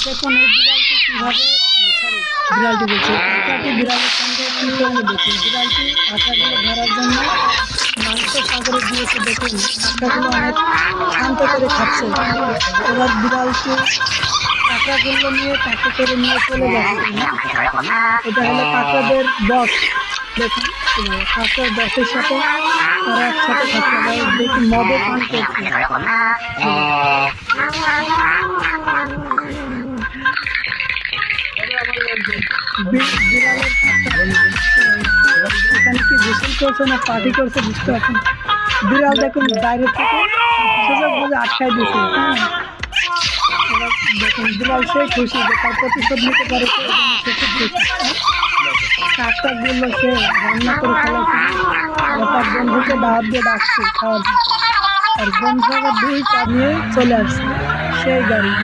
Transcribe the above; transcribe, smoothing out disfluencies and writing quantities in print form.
দেখুন এই বিড়ালটি কীভাবে বিড়ালটি বলছে কাকাটি বিড়ালের সঙ্গে কী করলো দেখুন। বিড়ালটি কাঁকড়াগুলো ধরার জন্য মাংস সাগরে দিয়েছে। দেখুন কাঁকড়াগুলো অনেক শান্ত করে খাচ্ছে। এবার বিড়ালটি কাঁকড়াগুলো নিয়ে তাকে করে নিয়ে চলে যাচ্ছে। এটা হলো কাঁকড়াদের বস। দেখুন কাঁকড়ার বসের সাথে তারা একসাথে থাকছে। দেখুন মদে পান করছে। বিড়ালের এখানে কি গোসল করছে না পার্টি করছে বুঝতে পারছেন। বিড়াল দেখুন বাইরে থেকে সুযোগ বুঝে আটকাই দিয়েছে। এবার দেখুন বিড়াল সেই খুশি যে তার প্রতিশোধ নিতে পারে, সে খুব খুশি। কাকটা বললো সে রান্না করে খেলাছে, তার বন্ধুকে দাওয়াত দিয়ে ডাকছে খাওয়ার জন্য। আর বন্ধু আবার 2টা নিয়ে চলে আসছে সেই গাড়ি।